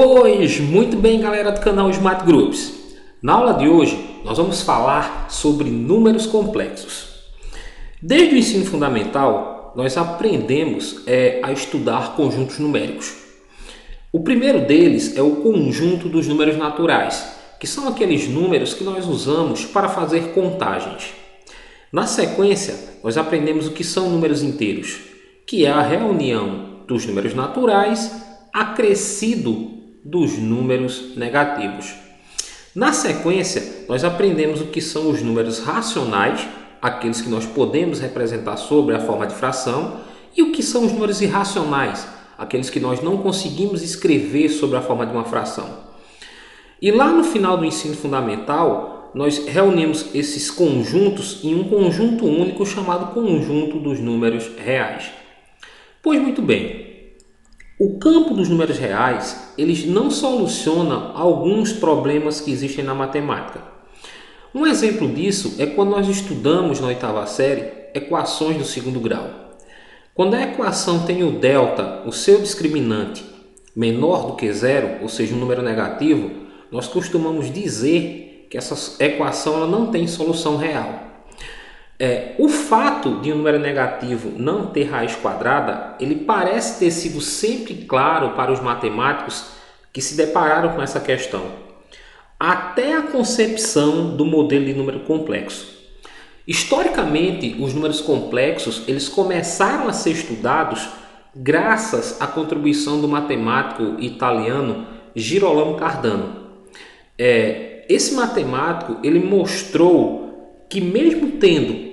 Pois, muito bem, galera do canal Smart Groups. Na aula de hoje, nós vamos falar sobre números complexos. Desde o ensino fundamental, nós aprendemos a estudar conjuntos numéricos. O primeiro deles é o conjunto dos números naturais, que são aqueles números que nós usamos para fazer contagens. Na sequência, nós aprendemos o que são números inteiros, que é a reunião dos números naturais acrescido dos números negativos. Na sequência, nós aprendemos o que são os números racionais, aqueles que nós podemos representar sobre a forma de fração, e o que são os números irracionais, aqueles que nós não conseguimos escrever sobre a forma de uma fração. E lá no final do ensino fundamental, nós reunimos esses conjuntos em um conjunto único chamado conjunto dos números reais. Pois muito bem, o campo dos números reais, eles não soluciona alguns problemas que existem na matemática. Um exemplo disso é quando nós estudamos na oitava série equações do segundo grau. Quando a equação tem o delta, o seu discriminante, menor do que zero, ou seja, um número negativo, nós costumamos dizer que essa equação ela não tem solução real. O fato de um número negativo não ter raiz quadrada, ele parece ter sido sempre claro para os matemáticos que se depararam com essa questão, até a concepção do modelo de número complexo. Historicamente, os números complexos eles começaram a ser estudados graças à contribuição do matemático italiano Girolamo Cardano. Esse matemático ele mostrou que mesmo tendo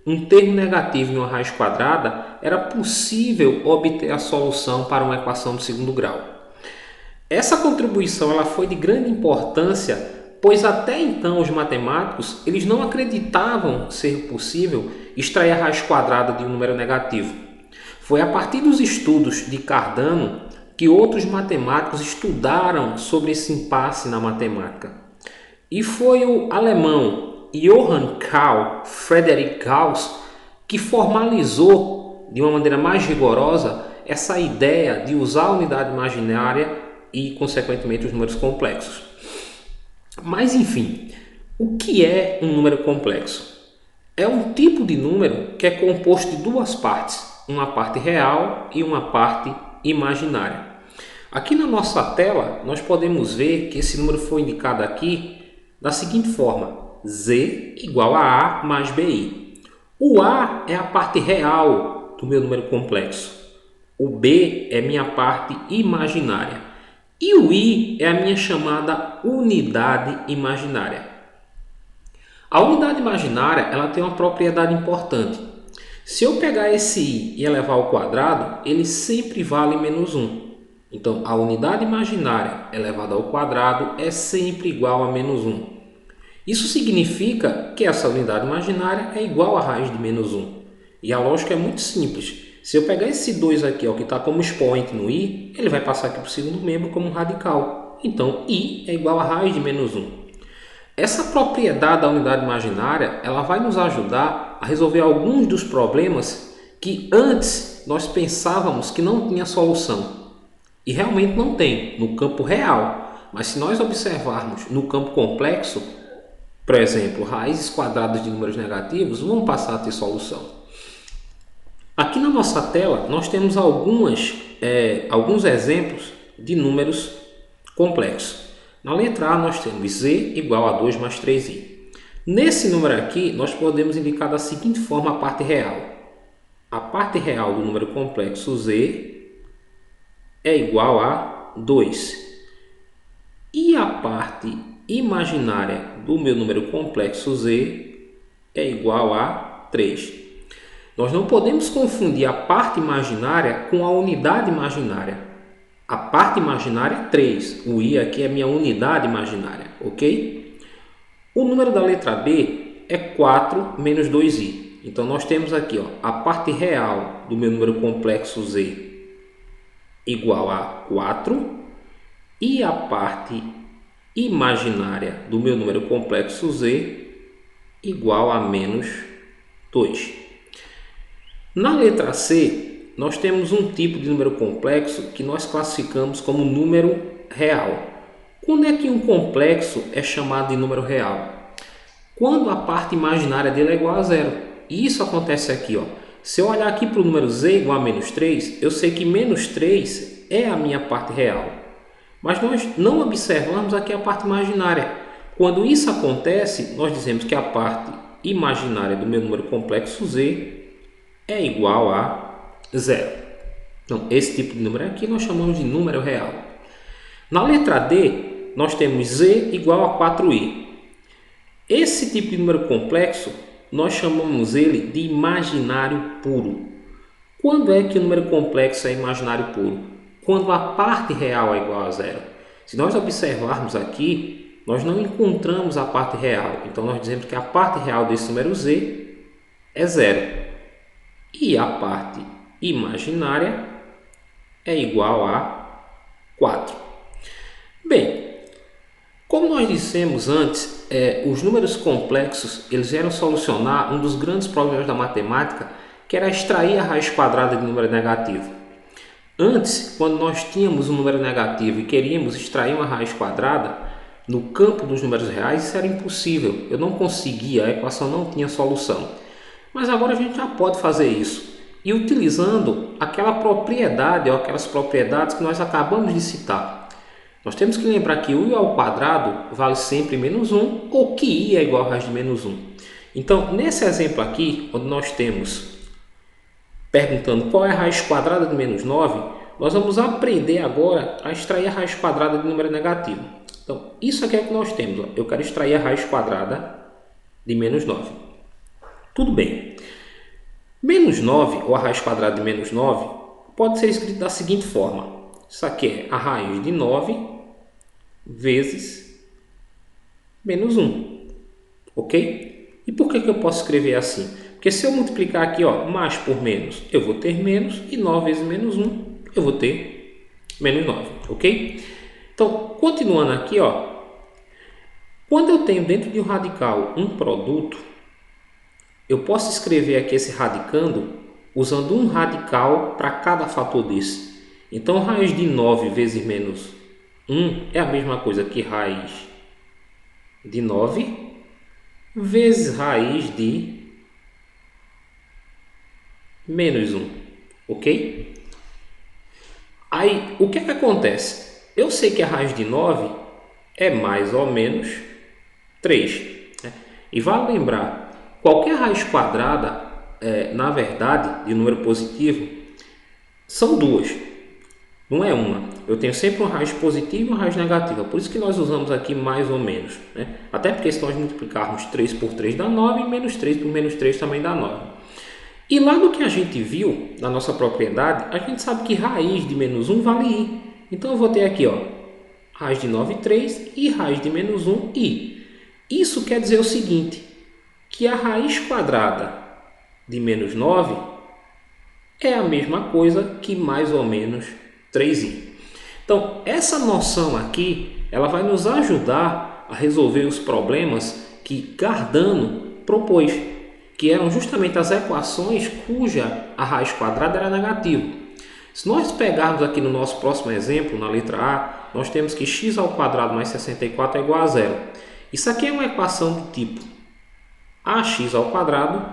um termo negativo em uma raiz quadrada, era possível obter a solução para uma equação do segundo grau. Essa contribuição ela foi de grande importância, pois até então os matemáticos eles não acreditavam ser possível extrair a raiz quadrada de um número negativo. Foi a partir dos estudos de Cardano que outros matemáticos estudaram sobre esse impasse na matemática. E foi o alemão Johann Carl Friedrich Gauss que formalizou de uma maneira mais rigorosa essa ideia de usar a unidade imaginária e, consequentemente, os números complexos. Mas, enfim, o que é um número complexo? É um tipo de número que é composto de duas partes, uma parte real e uma parte imaginária. Aqui na nossa tela, nós podemos ver que esse número foi indicado aqui da seguinte forma: Z igual a A mais BI. O A é a parte real do meu número complexo. O B é minha parte imaginária. E o I é a minha chamada unidade imaginária. A unidade imaginária ela tem uma propriedade importante. Se eu pegar esse I e elevar ao quadrado, ele sempre vale menos 1. Então, a unidade imaginária elevada ao quadrado é sempre igual a menos 1. Isso significa que essa unidade imaginária é igual a raiz de menos 1. E a lógica é muito simples. Se eu pegar esse 2 aqui, ó, que está como expoente no i, ele vai passar aqui para o segundo membro como um radical. Então, i é igual a raiz de menos 1. Essa propriedade da unidade imaginária ela vai nos ajudar a resolver alguns dos problemas que antes nós pensávamos que não tinha solução. E realmente não tem no campo real. Mas se nós observarmos no campo complexo, por exemplo, raízes quadradas de números negativos vão passar a ter solução. Aqui na nossa tela nós temos alguns exemplos de números complexos. Na letra A nós temos Z igual a 2 mais 3i. Nesse número aqui nós podemos indicar da seguinte forma a parte real. A parte real do número complexo Z é igual a 2. E a parte imaginária do meu número complexo Z é igual a 3. Nós não podemos confundir a parte imaginária com a unidade imaginária. A parte imaginária é 3, o i aqui é minha unidade imaginária, ok? O número da letra B é 4 menos 2i. Então nós temos aqui ó, a parte real do meu número complexo Z igual a 4 e a parte imaginária do meu número complexo Z igual a menos 2. Na letra C, nós temos um tipo de número complexo que nós classificamos como número real. Quando é que um complexo é chamado de número real? Quando a parte imaginária dele é igual a zero. E isso acontece aqui, ó. Se eu olhar aqui para o número z igual a menos 3, eu sei que menos 3 é a minha parte real. Mas nós não observamos aqui a parte imaginária. Quando isso acontece, nós dizemos que a parte imaginária do meu número complexo z é igual a zero. Então, esse tipo de número aqui nós chamamos de número real. Na letra D, nós temos z igual a 4i. Esse tipo de número complexo, nós chamamos ele de imaginário puro. Quando é que o número complexo é imaginário puro? Quando a parte real é igual a zero. Se nós observarmos aqui, nós não encontramos a parte real. Então, nós dizemos que a parte real desse número z é zero. E a parte imaginária é igual a 4. Bem, como nós dissemos antes, os números complexos eles vieram solucionar um dos grandes problemas da matemática, que era extrair a raiz quadrada de número negativo. Antes, quando nós tínhamos um número negativo e queríamos extrair uma raiz quadrada, no campo dos números reais isso era impossível. Eu não conseguia, a equação não tinha solução. Mas agora a gente já pode fazer isso. E utilizando aquela propriedade ou aquelas propriedades que nós acabamos de citar. Nós temos que lembrar que i ao quadrado vale sempre menos 1 ou que i é igual a raiz de menos 1. Então, nesse exemplo aqui, onde nós temos perguntando qual é a raiz quadrada de menos 9, nós vamos aprender agora a extrair a raiz quadrada de número negativo. Então, isso aqui é o que nós temos. Eu quero extrair a raiz quadrada de menos 9. Tudo bem. Menos 9, ou a raiz quadrada de menos 9, pode ser escrito da seguinte forma. Isso aqui é a raiz de 9 vezes menos 1. Ok? E por que eu posso escrever assim? Porque se eu multiplicar aqui, ó, mais por menos, eu vou ter menos. E 9 vezes menos 1, eu vou ter menos 9. Ok? Então, continuando aqui, ó, quando eu tenho dentro de um radical um produto, eu posso escrever aqui esse radicando usando um radical para cada fator desse. Então, raiz de 9 vezes menos 1 é a mesma coisa que raiz de 9 vezes raiz de menos 1. Ok? Aí, o que é que acontece? Eu sei que a raiz de 9 é mais ou menos 3. Né? E vale lembrar, qualquer raiz quadrada, na verdade, de número positivo, são duas. Não é uma. Eu tenho sempre uma raiz positiva e uma raiz negativa. Por isso que nós usamos aqui mais ou menos. Né? Até porque se nós multiplicarmos 3 por 3 dá 9 e menos 3 por menos 3 também dá 9. E lá no que a gente viu, na nossa propriedade, a gente sabe que raiz de menos 1 vale i. Então eu vou ter aqui, ó, raiz de 9, 3 e raiz de menos 1, i. Isso quer dizer o seguinte, que a raiz quadrada de menos 9 é a mesma coisa que mais ou menos 3i. Então, essa noção aqui, ela vai nos ajudar a resolver os problemas que Cardano propôs, que eram justamente as equações cuja a raiz quadrada era negativa. Se nós pegarmos aqui no nosso próximo exemplo, na letra A, nós temos que x ao quadrado mais 64 é igual a zero. Isso aqui é uma equação do tipo ax ao quadrado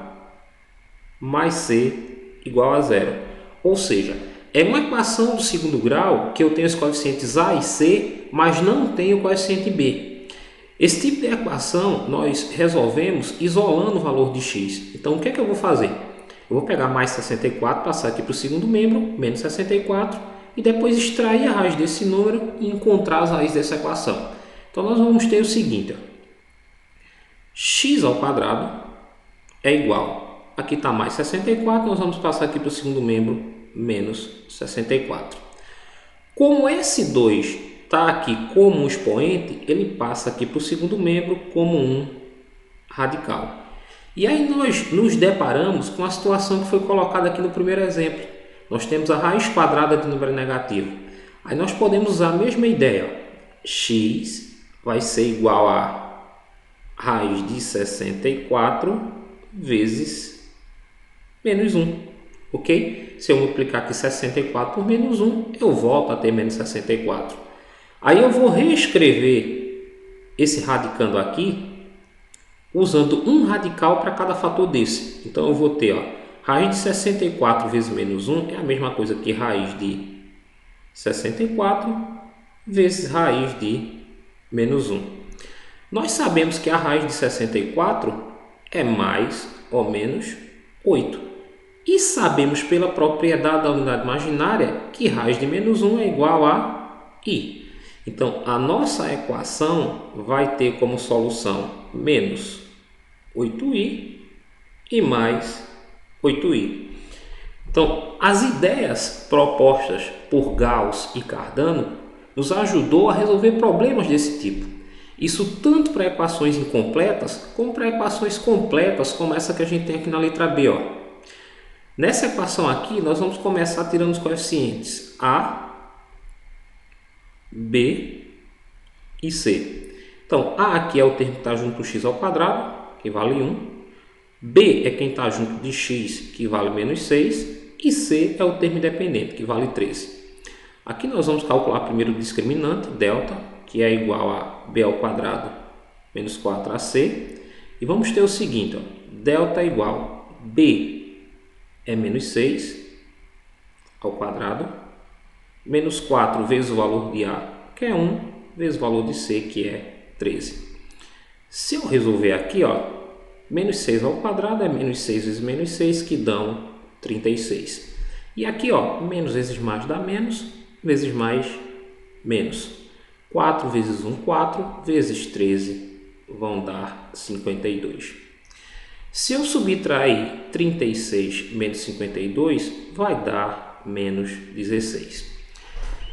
mais c igual a zero. Ou seja, é uma equação do segundo grau que eu tenho os coeficientes a e c, mas não tenho o coeficiente b. Esse tipo de equação nós resolvemos isolando o valor de x. Então, o que é que eu vou fazer? Eu vou pegar mais 64, passar aqui para o segundo membro, menos 64, e depois extrair a raiz desse número e encontrar as raízes dessa equação. Então, nós vamos ter o seguinte, ó. X ao quadrado é igual, aqui está mais 64, nós vamos passar aqui para o segundo membro, menos 64. Como esse 2 está aqui como um expoente, ele passa aqui para o segundo membro como um radical. E aí nós nos deparamos com a situação que foi colocada aqui no primeiro exemplo. Nós temos a raiz quadrada de número negativo. Aí nós podemos usar a mesma ideia. X vai ser igual a raiz de 64 vezes menos 1. Ok? Se eu multiplicar aqui 64 por menos 1, eu volto a ter menos 64. Aí eu vou reescrever esse radicando aqui usando um radical para cada fator desse. Então eu vou ter, ó, raiz de 64 vezes menos 1 é a mesma coisa que raiz de 64 vezes raiz de menos 1. Nós sabemos que a raiz de 64 é mais ou menos 8. E sabemos pela propriedade da unidade imaginária que raiz de menos 1 é igual a i. Então, a nossa equação vai ter como solução menos 8i e mais 8i. Então, as ideias propostas por Gauss e Cardano nos ajudou a resolver problemas desse tipo. Isso tanto para equações incompletas como para equações completas, como essa que a gente tem aqui na letra B. Ó. Nessa equação aqui, nós vamos começar tirando os coeficientes A, B e C. Então, A aqui é o termo que está junto do x ao quadrado, que vale 1. B é quem está junto de x, que vale menos 6. E C é o termo independente, que vale 13. Aqui nós vamos calcular primeiro o discriminante, delta, que é igual a b ao quadrado menos 4ac. E vamos ter o seguinte, ó, delta é igual a b é menos 6 ao quadrado, menos 4 vezes o valor de a, que é 1, vezes o valor de c, que é 13. Se eu resolver aqui, ó, menos 6 ao quadrado é menos 6 vezes menos 6, que dão 36. E aqui, ó, menos vezes mais dá menos, vezes mais, menos. 4 vezes 1, 4, vezes 13 vão dar 52. Se eu subtrair 36 menos 52, vai dar menos 16.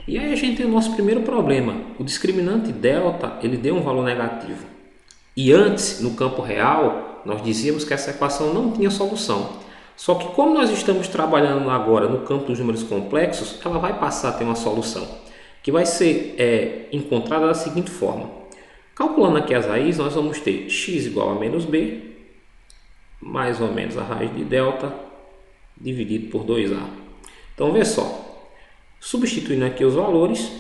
E aí a gente tem o nosso primeiro problema. O discriminante delta, ele deu um valor negativo. E antes, no campo real, nós dizíamos que essa equação não tinha solução. Só que como nós estamos trabalhando agora no campo dos números complexos, ela vai passar a ter uma solução, que vai ser encontrada da seguinte forma. Calculando aqui as raízes, nós vamos ter x igual a menos b, mais ou menos a raiz de delta, dividido por 2a. Então, vê só, substituindo aqui os valores,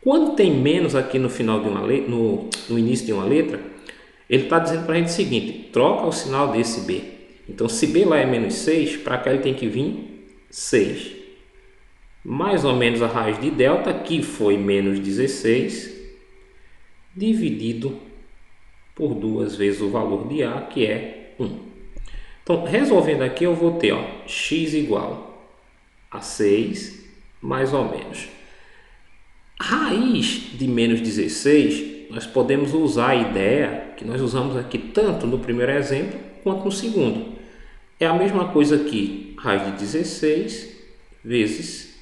quando tem menos aqui no final de uma letra, no início de uma letra, ele está dizendo para a gente o seguinte, troca o sinal desse b. Então, se b lá é menos 6, para cá ele tem que vir 6. Mais ou menos a raiz de delta, que foi menos 16, dividido por 2 vezes o valor de a, que é 1. Então, resolvendo aqui, eu vou ter, ó, x igual a 6, mais ou menos. Raiz de menos 16, nós podemos usar a ideia que nós usamos aqui tanto no primeiro exemplo quanto no segundo. É a mesma coisa aqui, raiz de 16 vezes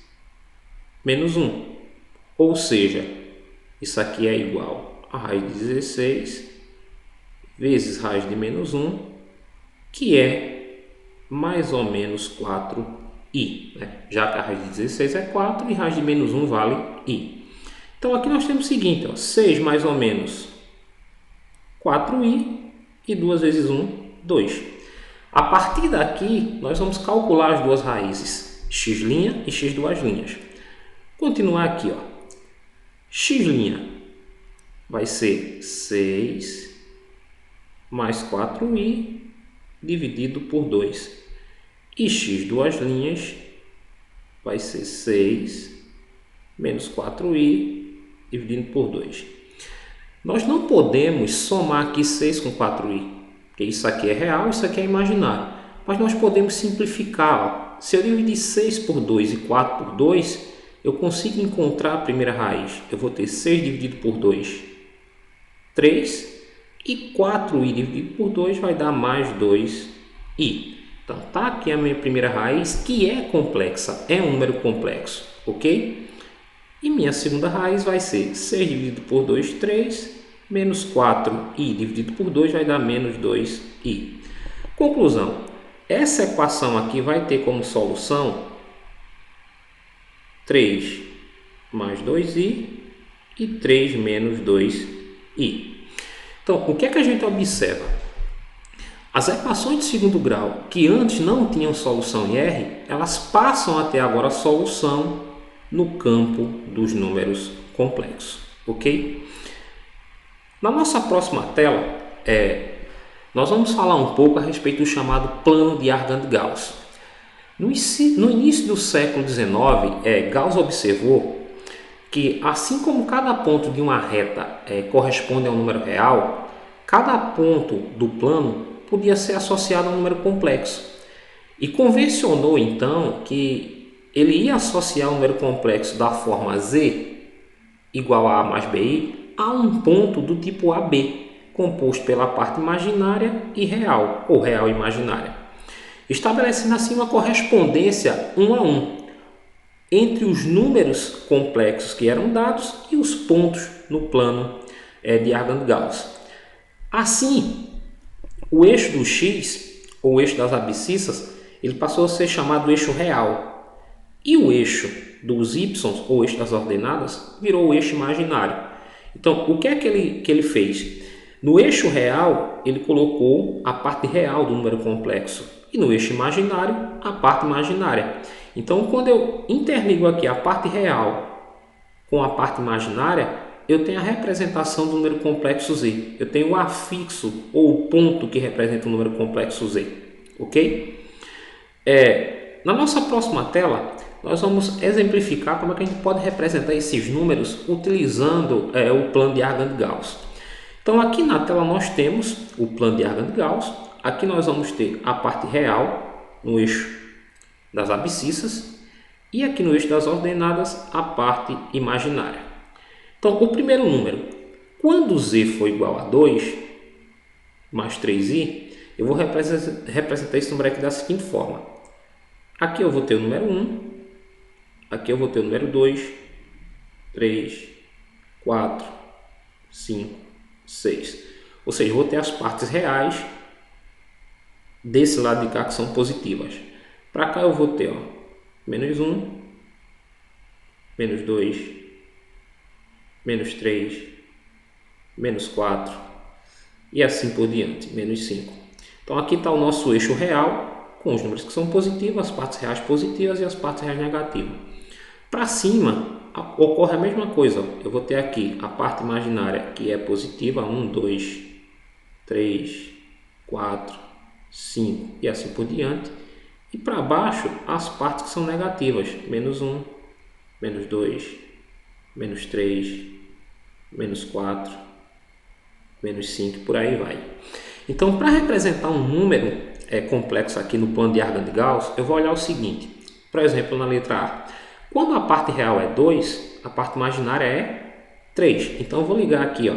menos 1. Ou seja, isso aqui é igual a raiz de 16 vezes raiz de menos 1, que é mais ou menos 4i. Né? Já que a raiz de 16 é 4 e raiz de menos 1 vale i. Então aqui nós temos o seguinte, ó, 6 mais ou menos 4i e 2 vezes 1, 2. A partir daqui, nós vamos calcular as duas raízes, x' e x². Continuar aqui, ó. X' vai ser 6 mais 4i dividido por 2. E x² vai ser 6 menos 4i dividido por 2. Nós não podemos somar aqui 6 com 4i. Porque isso aqui é real, isso aqui é imaginário. Mas nós podemos simplificar. Ó. Se eu dividir 6 por 2 e 4 por 2, eu consigo encontrar a primeira raiz. Eu vou ter 6 dividido por 2, 3. E 4i dividido por 2 vai dar mais 2i. Então, tá aqui a minha primeira raiz, que é complexa. É um número complexo, ok? E minha segunda raiz vai ser 6 dividido por 2, 3. Menos 4i dividido por 2 vai dar menos 2i. Conclusão. Essa equação aqui vai ter como solução 3 mais 2i e 3 menos 2i. Então, o que é que a gente observa? As equações de segundo grau, que antes não tinham solução em R, elas passam a ter agora solução no campo dos números complexos. ok? Na nossa próxima tela, nós vamos falar um pouco a respeito do chamado plano de Argand-Gauss. No início do século XIX, Gauss observou que, assim como cada ponto de uma reta corresponde a um número real, cada ponto do plano podia ser associado a um número complexo. E convencionou então que ele ia associar o número complexo da forma z igual a mais bi a um ponto do tipo AB, composto pela parte imaginária e real, ou real e imaginária, estabelecendo assim uma correspondência 1 a 1 entre os números complexos que eram dados e os pontos no plano de Argand-Gauss. Assim, o eixo do x, ou eixo das abscissas, ele passou a ser chamado eixo real, e o eixo dos y, ou eixo das ordenadas, virou o eixo imaginário. Então, o que é que ele fez? No eixo real, ele colocou a parte real do número complexo, e no eixo imaginário, a parte imaginária. Então, quando eu interligo aqui a parte real com a parte imaginária, eu tenho a representação do número complexo z. Eu tenho o afixo ou o ponto que representa o número complexo z. Ok? Na nossa próxima tela, nós vamos exemplificar como é que a gente pode representar esses números utilizando o plano de Argand-Gauss. Então, aqui na tela nós temos o plano de Argand-Gauss. Aqui nós vamos ter a parte real no eixo das abscissas e aqui no eixo das ordenadas a parte imaginária. Então, o primeiro número, quando z for igual a 2 mais 3i, eu vou representar esse número aqui da seguinte forma. Aqui eu vou ter o número 1, aqui eu vou ter o número 2, 3, 4, 5, 6. Ou seja, eu vou ter as partes reais desse lado de cá que são positivas. Para cá eu vou ter menos 1, menos 2, menos 3, menos 4 e assim por diante, menos 5. Então aqui está o nosso eixo real com os números que são positivos, as partes reais positivas e as partes reais negativas. Para cima ocorre a mesma coisa, eu vou ter aqui a parte imaginária que é positiva, 1, 2, 3, 4, 5 e assim por diante. E para baixo, as partes que são negativas, menos 1, menos 2, menos 3, menos 4, menos 5, por aí vai. Então, para representar um número complexo aqui no plano de Argand-Gauss, eu vou olhar o seguinte. Por exemplo, na letra A, quando a parte real é 2, a parte imaginária é 3. Então, eu vou ligar aqui,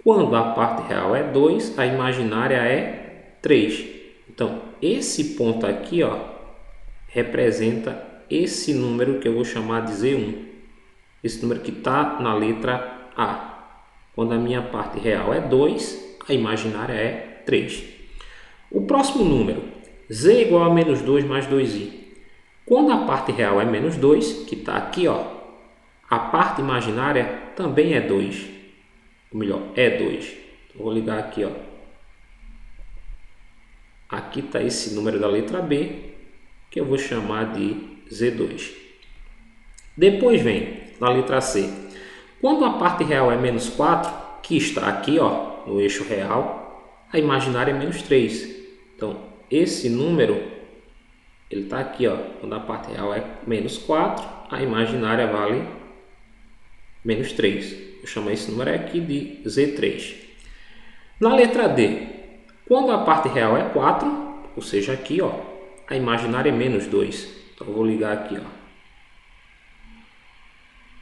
quando a parte real é 2, a imaginária é 3. Então, esse ponto aqui, representa esse número que eu vou chamar de Z1. Esse número que está na letra A. Quando a minha parte real é 2, a imaginária é 3. O próximo número, Z igual a menos 2 mais 2i. Quando a parte real é menos 2, que está aqui, a parte imaginária também é 2. Ou melhor, é 2. Então, vou ligar aqui, Aqui está esse número da letra B, que eu vou chamar de Z2. Depois vem, na letra C, quando a parte real é menos 4, que está aqui no eixo real, a imaginária é menos 3. Então, esse número, ele está aqui, quando a parte real é menos 4, a imaginária vale menos 3. Eu chamo esse número aqui de Z3. Na letra D, quando a parte real é 4, ou seja, aqui, a imaginária é menos 2. Então, eu vou ligar aqui,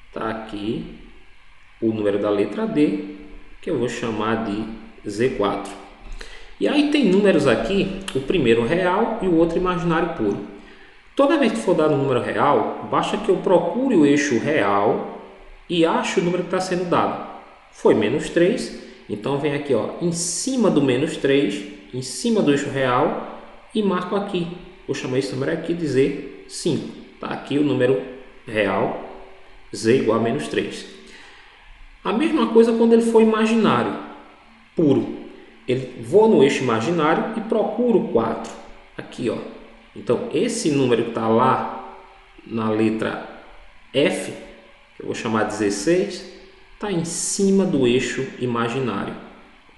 Está aqui o número da letra D, que eu vou chamar de Z4. E aí tem números aqui, o primeiro real e o outro imaginário puro. Toda vez que for dado um número real, basta que eu procure o eixo real e ache o número que está sendo dado. Foi menos 3, então vem aqui em cima do menos 3, em cima do eixo real e marco aqui. Vou chamar esse número aqui de Z5. Está aqui o número real, Z igual a menos 3. A mesma coisa quando ele for imaginário, puro. Vou no eixo imaginário e procuro 4. Aqui, Então, esse número que está lá na letra F, que eu vou chamar de 16, está em cima do eixo imaginário,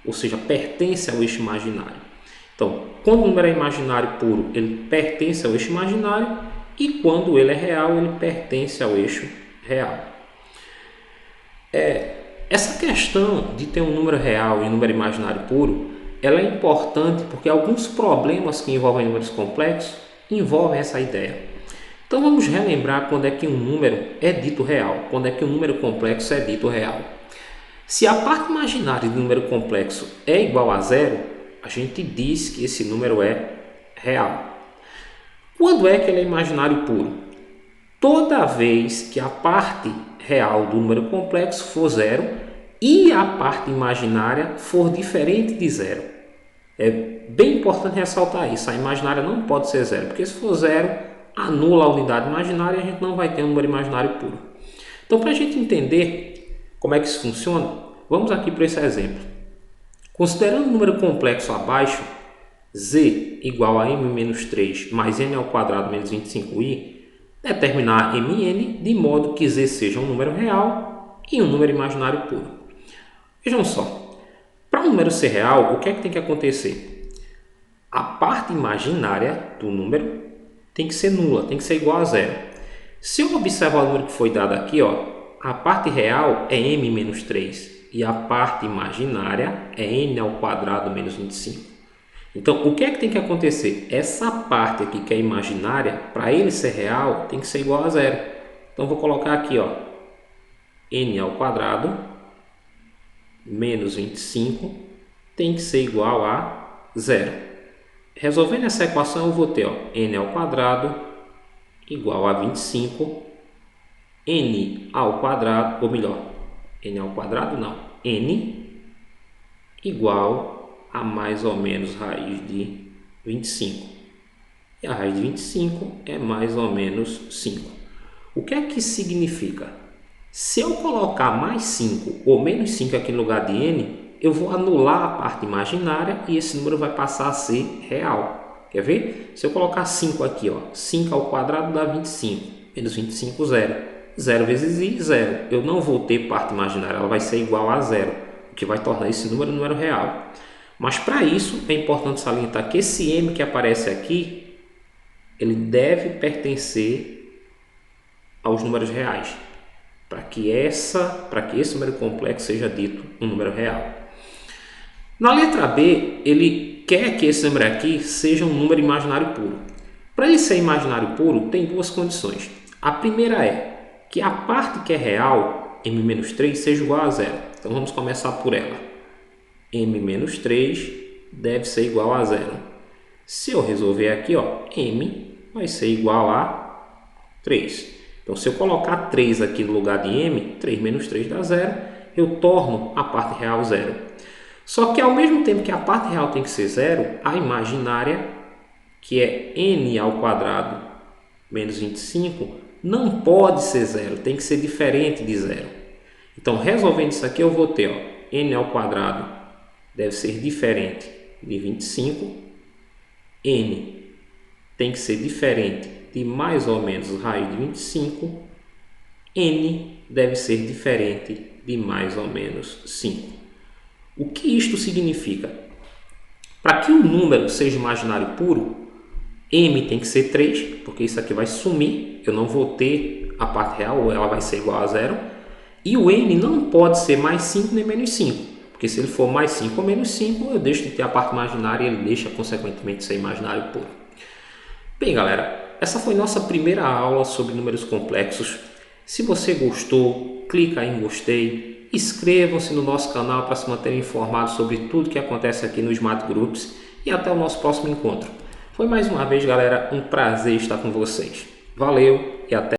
ou seja, pertence ao eixo imaginário. Então, quando o número é imaginário puro, ele pertence ao eixo imaginário, e quando ele é real, ele pertence ao eixo real. Essa questão de ter um número real e um número imaginário puro, ela é importante porque alguns problemas que envolvem números complexos envolvem essa ideia. Então vamos relembrar quando é que um número é dito real, quando é que um número complexo é dito real. Se a parte imaginária do número complexo é igual a zero, a gente diz que esse número é real. Quando é que ele é imaginário puro? Toda vez que a parte real do número complexo for zero e a parte imaginária for diferente de zero. É bem importante ressaltar isso. A imaginária não pode ser zero, porque se for zero, anula a unidade imaginária e a gente não vai ter um número imaginário puro. Então, para a gente entender como é que isso funciona, vamos aqui para esse exemplo. Considerando o número complexo abaixo, z igual a m-3 mais n ao quadrado menos 25i, determinar mn de modo que z seja um número real e um número imaginário puro. Vejam só, para um número ser real, o que é que tem que acontecer? A parte imaginária do número tem que ser nula, tem que ser igual a zero. Se eu observar o número que foi dado aqui, a parte real é m menos 3 e a parte imaginária é n ao quadrado menos 25. Então, o que é que tem que acontecer? Essa parte aqui que é imaginária, para ele ser real, tem que ser igual a zero. Então, vou colocar aqui, n ao quadrado menos 25 tem que ser igual a zero. Resolvendo essa equação, eu vou ter n ao quadrado igual a 25, n ao quadrado, ou melhor, n ao quadrado não, n igual a mais ou menos raiz de 25. E a raiz de 25 é mais ou menos 5. O que é que isso significa? Se eu colocar mais 5 ou menos 5 aqui no lugar de n, eu vou anular a parte imaginária e esse número vai passar a ser real. Quer ver? Se eu colocar 5 aqui, 5 ao quadrado dá 25. Menos 25, 0. 0 vezes i, 0. Eu não vou ter parte imaginária, ela vai ser igual a 0, o que vai tornar esse número um número real. Mas para isso é importante salientar que esse m que aparece aqui, ele deve pertencer aos números reais, para que esse número complexo seja dito um número real. Na letra B, ele quer que esse número aqui seja um número imaginário puro. Para ele ser imaginário puro, tem duas condições. A primeira é que a parte que é real, m-3, seja igual a zero. Então vamos começar por ela. m-3 deve ser igual a zero. Se eu resolver aqui, m vai ser igual a 3. Então, se eu colocar 3 aqui no lugar de m, 3 menos 3 dá 0, eu torno a parte real zero. Só que ao mesmo tempo que a parte real tem que ser zero, a imaginária, que é n ao quadrado menos 25, não pode ser zero, tem que ser diferente de zero. Então, resolvendo isso aqui, eu vou ter n ao quadrado deve ser diferente de 25, n tem que ser diferente de mais ou menos raiz de 25, n deve ser diferente de mais ou menos 5. O que isto significa? Para que o número seja imaginário puro, m tem que ser 3, porque isso aqui vai sumir, eu não vou ter a parte real, ou ela vai ser igual a zero, e o n não pode ser mais 5 nem menos 5. Porque se ele for mais 5 ou menos 5, eu deixo de ter a parte imaginária e ele deixa, consequentemente, ser imaginário puro. Bem, galera, essa foi nossa primeira aula sobre números complexos. Se você gostou, clica aí em gostei. Inscrevam-se no nosso canal para se manterem informados sobre tudo que acontece aqui no Smart Groups. E até o nosso próximo encontro. Foi mais uma vez, galera, um prazer estar com vocês. Valeu e até!